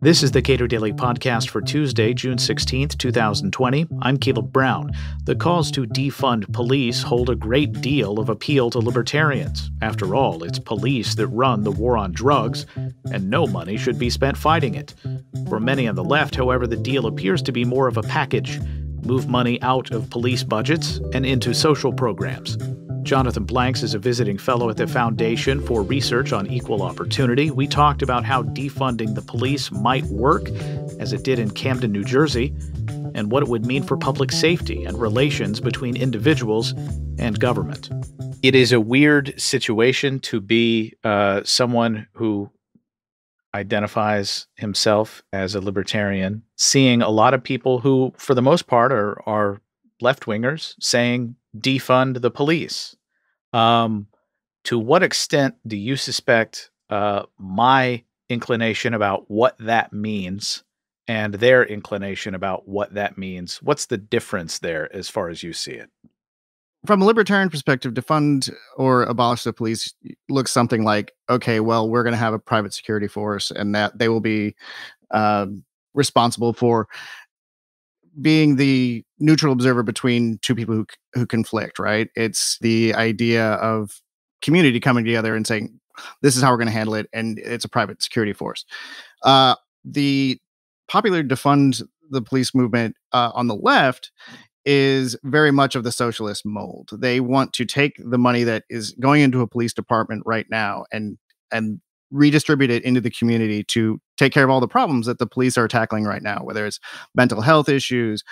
This is the Cato Daily Podcast for Tuesday, June 16th, 2020. I'm Caleb Brown. The calls to defund police hold a great deal of appeal to libertarians. After all, it's police that run the war on drugs, and no money should be spent fighting it. For many on the left, however, the deal appears to be more of a package. Move money out of police budgets and into social programs. Jonathan Blanks is a visiting fellow at the Foundation for Research on Equal Opportunity. We talked about how defunding the police might work, as it did in Camden, New Jersey, and what it would mean for public safety and relations between individuals and government. It is a weird situation to be someone who identifies himself as a libertarian, seeing a lot of people who, for the most part, are left-wingers saying defund the police. To what extent do you suspect my inclination about what that means and their inclination about what that means? What's the difference there as far as you see it? From a libertarian perspective, defund or abolish the police looks something like, okay, well, we're going to have a private security force and that they will be responsible for being the neutral observer between two people who conflict, right? It's the idea of community coming together and saying, this is how we're going to handle it, and it's a private security force. The popular defund the police movement on the left is very much of the socialist mold. They want to take the money that is going into a police department right now and redistribute it into the community to take care of all the problems that the police are tackling right now, whether it's mental health issues,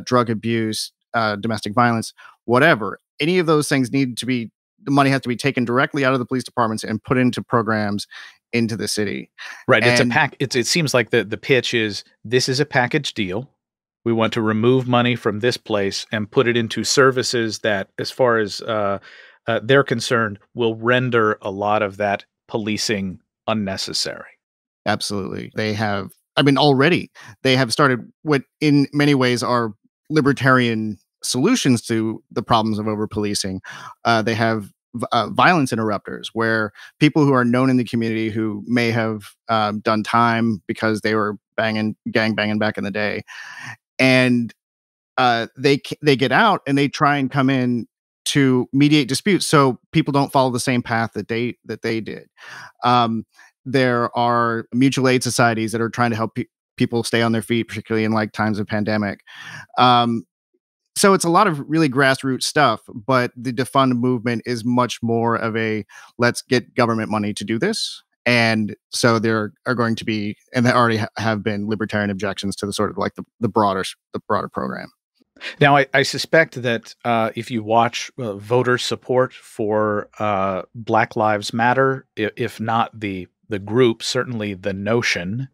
drug abuse, domestic violence, whatever. Any of those things the money has to be taken directly out of the police departments and put into programs into the city. Right. It seems like the pitch is, this is a package deal. We want to remove money from this place and put it into services that, as far as they're concerned, will render a lot of that policing unnecessary. Absolutely. Already they have started what in many ways are libertarian solutions to the problems of over-policing. They have violence interrupters, where people who are known in the community who may have done time because they were gang banging back in the day, and they get out and they try and come in to mediate disputes so people don't follow the same path that they did. There are mutual aid societies that are trying to help people stay on their feet, particularly in like times of pandemic. So it's a lot of really grassroots stuff, but the defund movement is much more of a let's get government money to do this. And so there are going to be, and there already have been, libertarian objections to the sort of like the broader program. Now, I suspect that if you watch voter support for Black Lives Matter, if not the group, certainly the notion,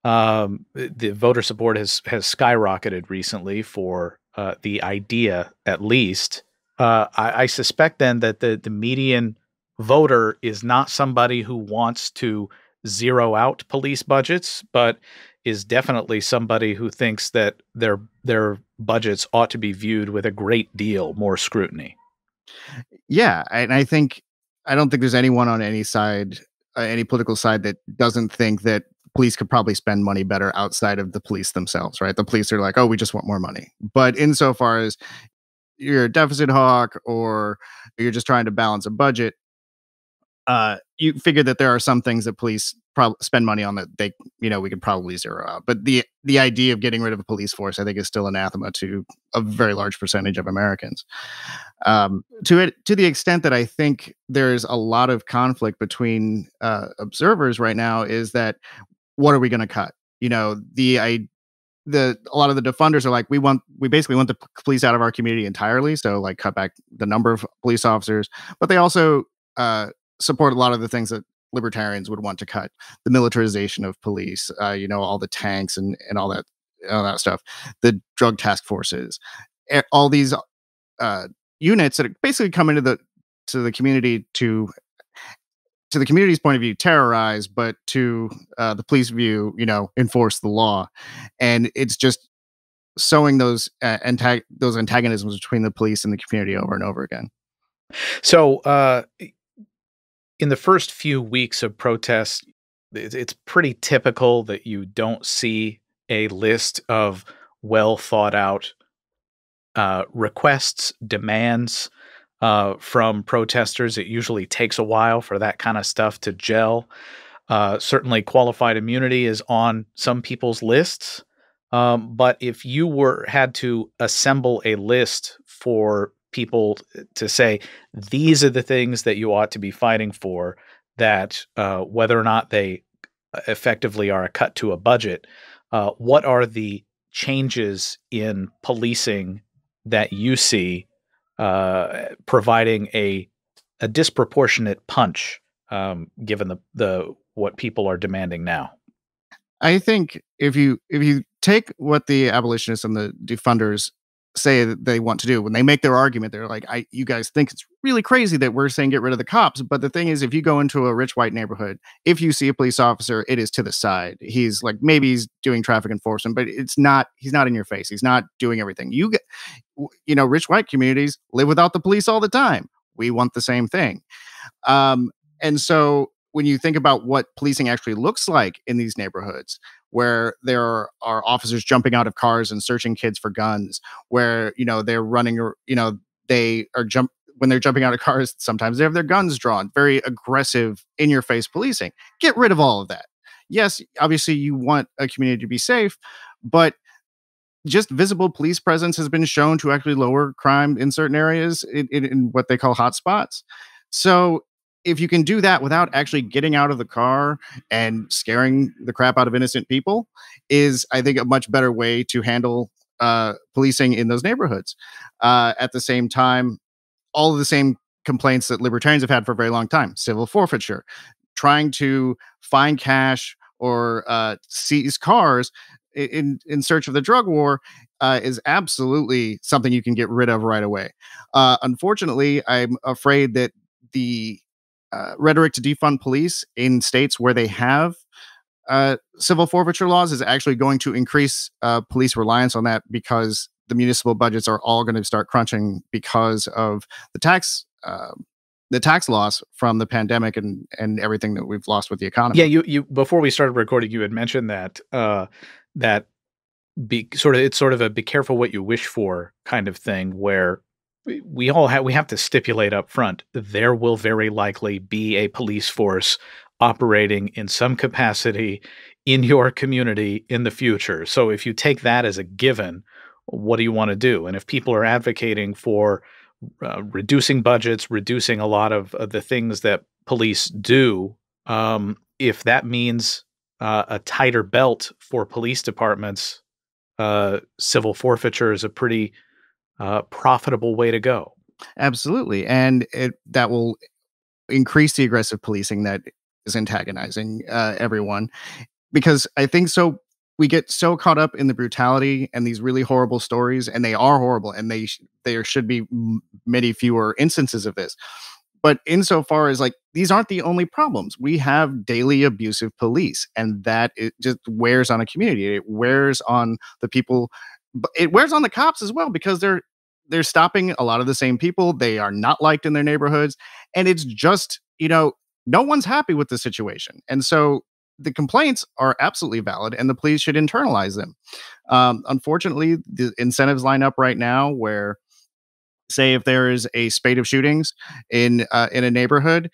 the voter support has skyrocketed recently for the idea, at least. I suspect then that the median voter is not somebody who wants to zero out police budgets, but is definitely somebody who thinks that their budgets ought to be viewed with a great deal more scrutiny. Yeah, and I don't think there's anyone on any side, any political side, that doesn't think that police could probably spend money better outside of the police themselves, right? The police are like, oh, we just want more money. But insofar as you're a deficit hawk or you're just trying to balance a budget, you figure that there are some things that police spend money on that we could probably zero out. But the idea of getting rid of a police force, I think, is still anathema to a very large percentage of Americans. To the extent that I think there's a lot of conflict between observers right now is that, what are we going to cut? A lot of the defunders are like, we basically want the police out of our community entirely. So like cut back the number of police officers, but they also support a lot of the things that libertarians would want to cut: the militarization of police, all the tanks and all that stuff, the drug task forces, all these units that basically come into the community to the community's point of view, terrorize, but to the police view, enforce the law. And it's just sowing those antagonisms between the police and the community over and over again. So in the first few weeks of protests, it's pretty typical that you don't see a list of well thought out requests, demands from protesters. It usually takes a while for that kind of stuff to gel. Certainly, qualified immunity is on some people's lists. But if you were had to assemble a list for people to say these are the things that you ought to be fighting for, that whether or not they effectively are a cut to a budget, what are the changes in policing that you see providing a disproportionate punch, given the what people are demanding now? I think if you take what the abolitionists and the defunders say that they want to do, when they make their argument, they're like, "I, you guys think it's really crazy that we're saying get rid of the cops." But the thing is, if you go into a rich white neighborhood, if you see a police officer, it is to the side. He's like, maybe he's doing traffic enforcement, but it's not. He's not in your face. He's not doing everything. Rich white communities live without the police all the time. We want the same thing. And so when you think about what policing actually looks like in these neighborhoods, where there are officers jumping out of cars and searching kids for guns, where they're running, or they are jump when they're jumping out of cars, sometimes they have their guns drawn, very aggressive, in your face policing. Get rid of all of that. Yes, obviously you want a community to be safe, but just visible police presence has been shown to actually lower crime in certain areas in what they call hotspots. So if you can do that without actually getting out of the car and scaring the crap out of innocent people, is, I think, a much better way to handle policing in those neighborhoods. At the same time, all of the same complaints that libertarians have had for a very long time: civil forfeiture, trying to find cash or seize cars in search of the drug war, is absolutely something you can get rid of right away. Unfortunately, I'm afraid that the rhetoric to defund police in states where they have civil forfeiture laws is actually going to increase police reliance on that, because the municipal budgets are all going to start crunching because of the tax loss from the pandemic and everything that we've lost with the economy. Yeah, you before we started recording, you had mentioned that that it's sort of a be careful what you wish for kind of thing, where we have to stipulate up front there will very likely be a police force operating in some capacity in your community in the future. So if you take that as a given, what do you want to do? And if people are advocating for reducing budgets, reducing a lot of the things that police do, if that means a tighter belt for police departments, civil forfeiture is a pretty profitable way to go. Absolutely, and that will increase the aggressive policing that is antagonizing everyone, because I think so. We get so caught up in the brutality and these really horrible stories, and they are horrible, and there should be many fewer instances of this. But insofar as, like, these aren't the only problems. We have daily abusive police, and that it just wears on a community. It wears on the people. It wears on the cops as well, because they're stopping a lot of the same people. They are not liked in their neighborhoods, and it's just, no one's happy with the situation. And so the complaints are absolutely valid, and the police should internalize them. Unfortunately, the incentives line up right now where, say, if there is a spate of shootings in a neighborhood,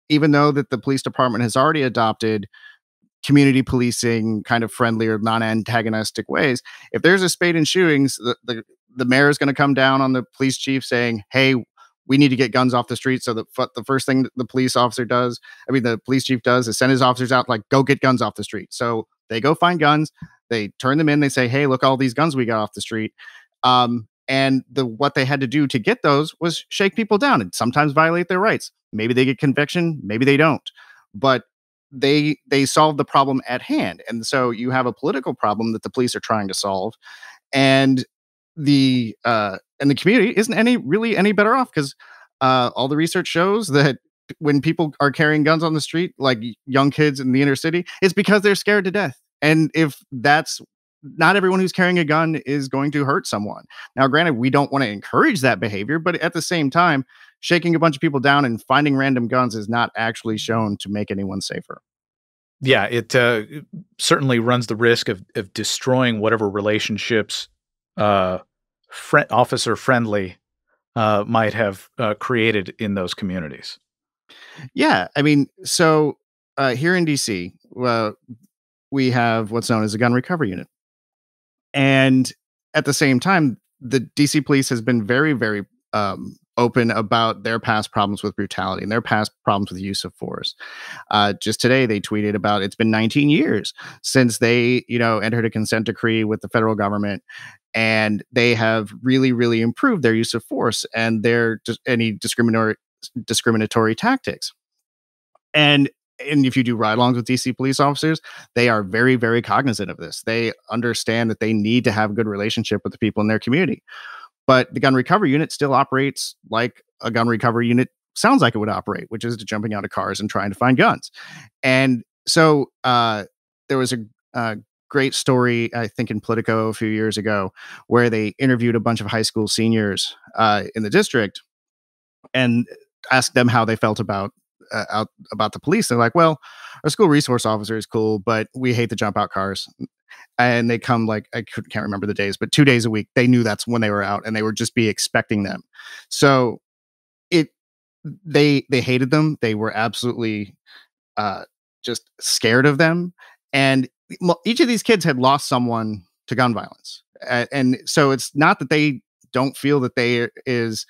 even though that the police department has already adopted community policing, kind of friendlier, non-antagonistic ways, if there's a spate in shootings, the mayor is going to come down on the police chief saying, "Hey, we need to get guns off the street." So the first thing that the the police chief does, is send his officers out, like, go get guns off the street. So they go find guns, they turn them in, they say, "Hey, look, all these guns we got off the street." And what they had to do to get those was shake people down and sometimes violate their rights. Maybe they get conviction, maybe they don't, but they solve the problem at hand. And so you have a political problem that the police are trying to solve, and the community isn't any better off, because all the research shows that when people are carrying guns on the street, like young kids in the inner city, it's because they're scared to death. And if that's not everyone who's carrying a gun is going to hurt someone. Now, granted, we don't want to encourage that behavior, but at the same time, shaking a bunch of people down and finding random guns is not actually shown to make anyone safer. Yeah, it certainly runs the risk of destroying whatever relationships uh, officer friendly might have created in those communities. Yeah, I mean, so here in DC, we have what's known as a gun recovery unit. And at the same time, the DC police has been very, very open about their past problems with brutality and their past problems with use of force. Just today, they tweeted about it's been 19 years since they, entered a consent decree with the federal government, and they have really, really improved their use of force and their any discriminatory tactics. And if you do ride-alongs with DC police officers, they are very, very cognizant of this. They understand that they need to have a good relationship with the people in their community. But the gun recovery unit still operates like a gun recovery unit sounds like it would operate, which is jumping out of cars and trying to find guns. And so there was a great story, I think, in Politico a few years ago, where they interviewed a bunch of high school seniors in the district and asked them how they felt about the police. They're like, well, our school resource officer is cool, but we hate the jump out cars. And they come like, can't remember the days, but 2 days a week. They knew that's when they were out, and they would just be expecting them. So it they hated them. They were absolutely just scared of them. And each of these kids had lost someone to gun violence. And so it's not that they don't feel that there is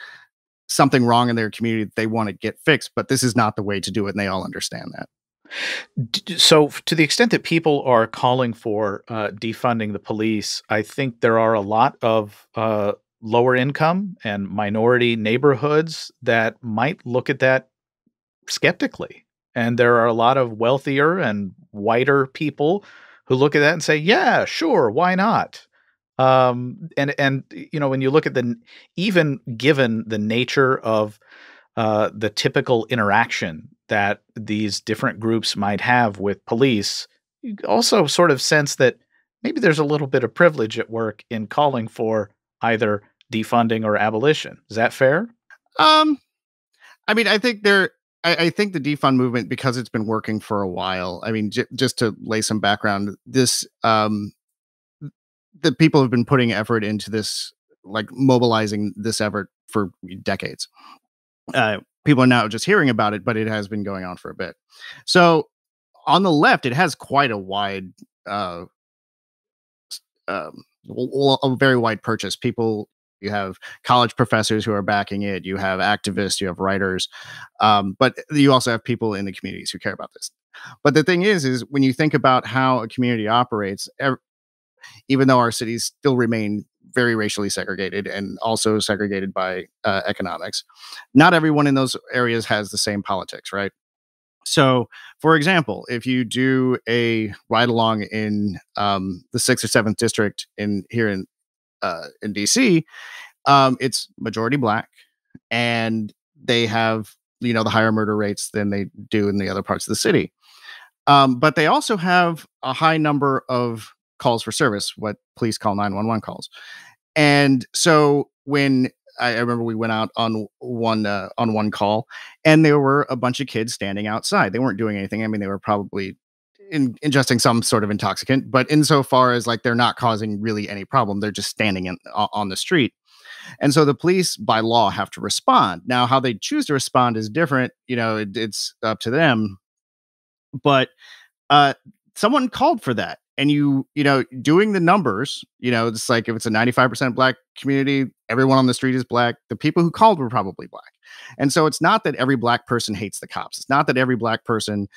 something wrong in their community that they want to get fixed, but this is not the way to do it, and they all understand that. So, to the extent that people are calling for defunding the police, I think there are a lot of lower income and minority neighborhoods that might look at that skeptically. And there are a lot of wealthier and whiter people who look at that and say, "Yeah, sure, why not?" And when you look at even given the nature of the typical interaction that these different groups might have with police, you also sort of sense that maybe there's a little bit of privilege at work in calling for either defunding or abolition. Is that fair? Um, I mean, I think the defund movement, because it's been working for a while. I mean, just to lay some background, the people have been putting effort into this, like mobilizing this effort for decades. People are now just hearing about it, but it has been going on for a bit. So on the left, it has quite a wide, a very wide purchase. You have college professors who are backing it. You have activists. You have writers, but you also have people in the communities who care about this. But the thing is when you think about how a community operates, even though our cities still remain very racially segregated and also segregated by economics, not everyone in those areas has the same politics, right? So, for example, if you do a ride along in the 6th or 7th district here in DC, it's majority black, and they have the higher murder rates than they do in the other parts of the city. But they also have a high number of calls for service, what police call 911 calls. And so when I remember we went out on one call, and there were a bunch of kids standing outside. They weren't doing anything. I mean, they were probably ingesting some sort of intoxicant, but insofar as like they're not causing really any problem, they're just standing on the street. And so the police, by law, have to respond. Now, how they choose to respond is different. It's up to them. But someone called for that. And doing the numbers, it's like if it's a 95% black community, everyone on the street is black. The people who called were probably black. And so it's not that every black person hates the cops. It's not that every black person,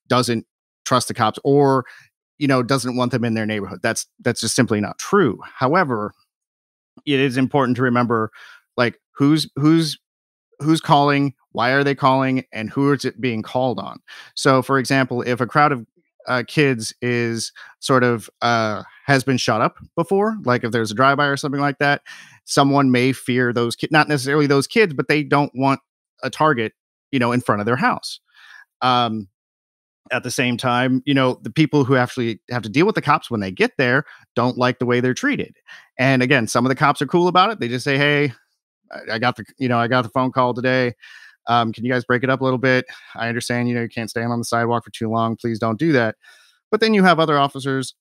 doesn't trust the cops or, doesn't want them in their neighborhood. That's just simply not true. However, it is important to remember, like, who's calling, why are they calling, and who is it being called on. So, for example, if a crowd of kids is sort of has been shot up before, like if there's a drive-by or something like that, someone may fear those kids, not necessarily those kids, but they don't want a target, in front of their house. At the same time, the people who actually have to deal with the cops when they get there don't like the way they're treated. And again, some of the cops are cool about it. They just say, "Hey, I got the phone call today. Can you guys break it up a little bit? I understand, you can't stand on the sidewalk for too long. Please don't do that. But then you have other officers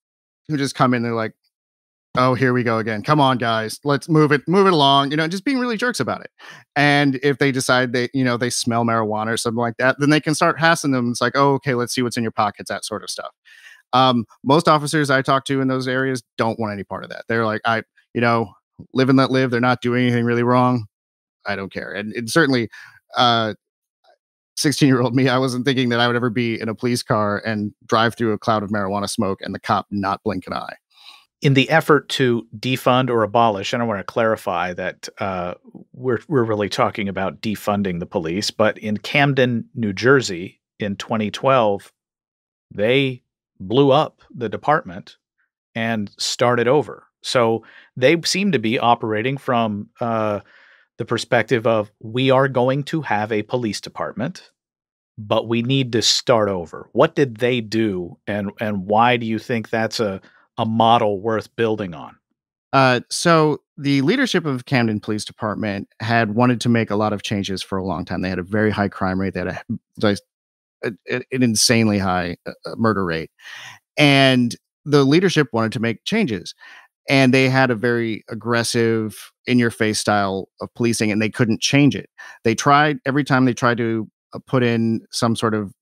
who just come in. They're like, oh, here we go again. Come on, guys. Let's move it along, just being really jerks about it. And if they decide they smell marijuana or something like that, then they can start hassling them. It's like, oh, okay, let's see what's in your pockets, that sort of stuff. Most officers I talk to in those areas don't want any part of that. They're like, live and let live. They're not doing anything really wrong. I don't care. And certainly, 16-year-old me, I wasn't thinking that I would ever be in a police car and drive through a cloud of marijuana smoke and the cop not blink an eye. In the effort to defund or abolish, and I want to clarify that we're really talking about defunding the police, but in Camden, New Jersey in 2012, they blew up the department and started over. So they seem to be operating from the perspective of, we are going to have a police department, but we need to start over. What did they do, and why do you think that's a model worth building on? So the leadership of Camden Police Department had wanted to make a lot of changes for a long time. They had a very high crime rate. They had an insanely high murder rate. And the leadership wanted to make changes. And they had a very aggressive, in-your-face style of policing, and they couldn't change it. Every time they tried to put in some sort of,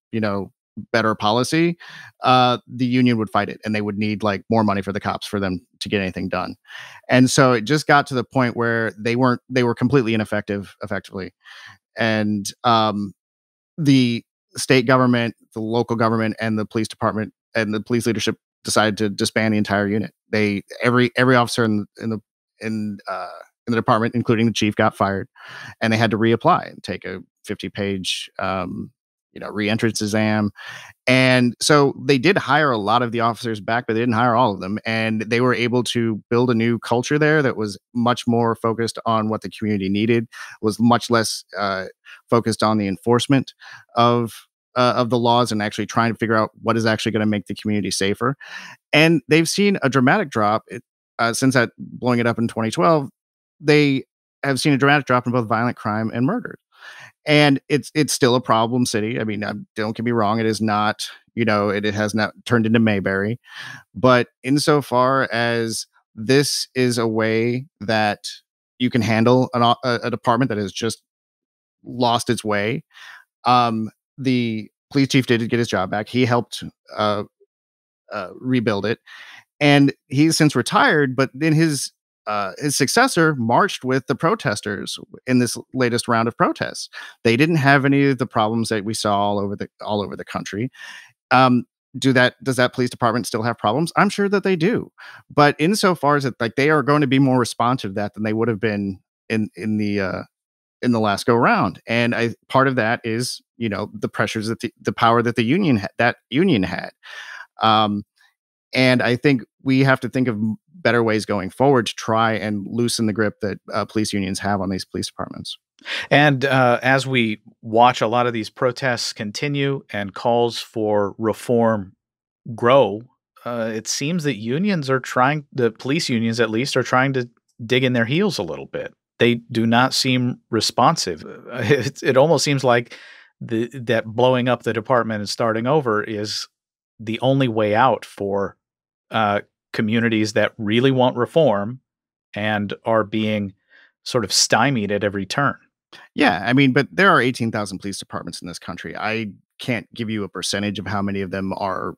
better policy, the union would fight it, and they would need like more money for the cops for them to get anything done. And so it just got to the point where they were completely ineffective, effectively. And the state government, the local government, and the police department and the police leadership decided to disband the entire unit. Every officer in the department, including the chief, got fired, and they had to reapply and take a 50-page re-entrance exam. And so they did hire a lot of the officers back, but they didn't hire all of them. And they were able to build a new culture there that was much more focused on what the community needed, was much less focused on the enforcement of the laws and actually trying to figure out what is actually going to make the community safer. And they've seen a dramatic drop since that blowing it up in 2012. They have seen a dramatic drop in both violent crime and murder. And it's still a problem city. I mean, don't get me wrong. It is not, it has not turned into Mayberry. But insofar as this is a way that you can handle a department that has just lost its way, the police chief did get his job back. He helped rebuild it. And he's since retired, but then his successor marched with the protesters in this latest round of protests. They didn't have any of the problems that we saw all over the country. Does that police department still have problems? I'm sure that they do. But insofar as they are going to be more responsive to that than they would have been in the last go round. And part of that is, the pressures that the power that the union had. And I think we have to think of better ways going forward to try and loosen the grip that police unions have on these police departments. And as we watch a lot of these protests continue and calls for reform grow, it seems that the police unions at least, are trying to dig in their heels a little bit. They do not seem responsive. It almost seems like that blowing up the department and starting over is the only way out for communities that really want reform and are being sort of stymied at every turn. Yeah, I mean, but there are 18,000 police departments in this country. I can't give you a percentage of how many of them are,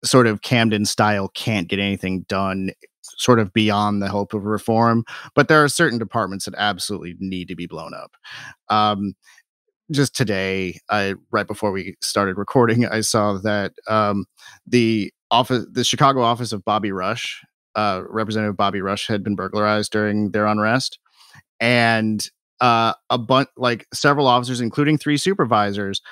sort of Camden style, can't get anything done, sort of beyond the hope of reform. But there are certain departments that absolutely need to be blown up. Just today, right before we started recording, I saw that the Chicago office of Bobby Rush, Representative Bobby Rush, had been burglarized during their unrest, and several officers, including 3 supervisors,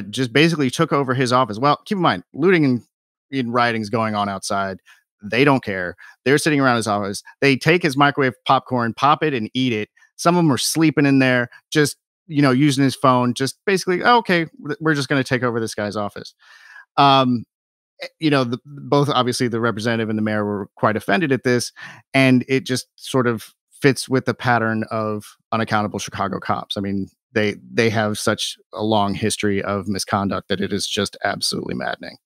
just basically took over his office. Well, keep in mind, looting and rioting is going on outside. They don't care. They're sitting around his office. They take his microwave popcorn, pop it, and eat it. Some of them are sleeping in there, just using his phone, just basically, oh, okay, we're just going to take over this guy's office. Both obviously the representative and the mayor were quite offended at this, and it just sort of fits with the pattern of unaccountable Chicago cops. I mean, They have such a long history of misconduct that it is just absolutely maddening.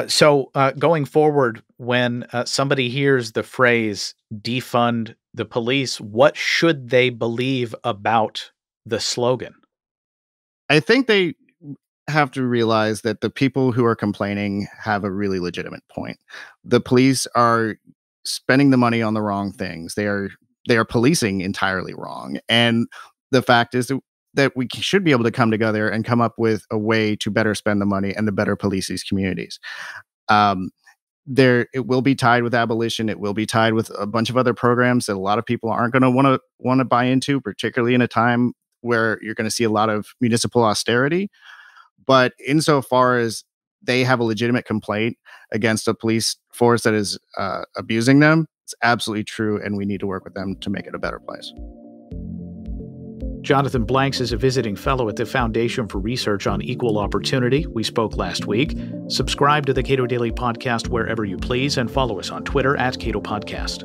So going forward, when somebody hears the phrase defund the police, what should they believe about the slogan? I think they have to realize that the people who are complaining have a really legitimate point. The police are spending the money on the wrong things. They are policing entirely wrong. And the fact is that we should be able to come together and come up with a way to better spend the money and to better police these communities. Um, it will be tied with abolition. It will be tied with a bunch of other programs that a lot of people aren't going to want to buy into, particularly in a time where you're going to see a lot of municipal austerity. But insofar as they have a legitimate complaint against a police force that is abusing them, it's absolutely true, and we need to work with them to make it a better place. Jonathan Blanks is a visiting fellow at the Foundation for Research on Equal Opportunity. We spoke last week. Subscribe to the Cato Daily Podcast wherever you please, and follow us on Twitter @Cato Podcast.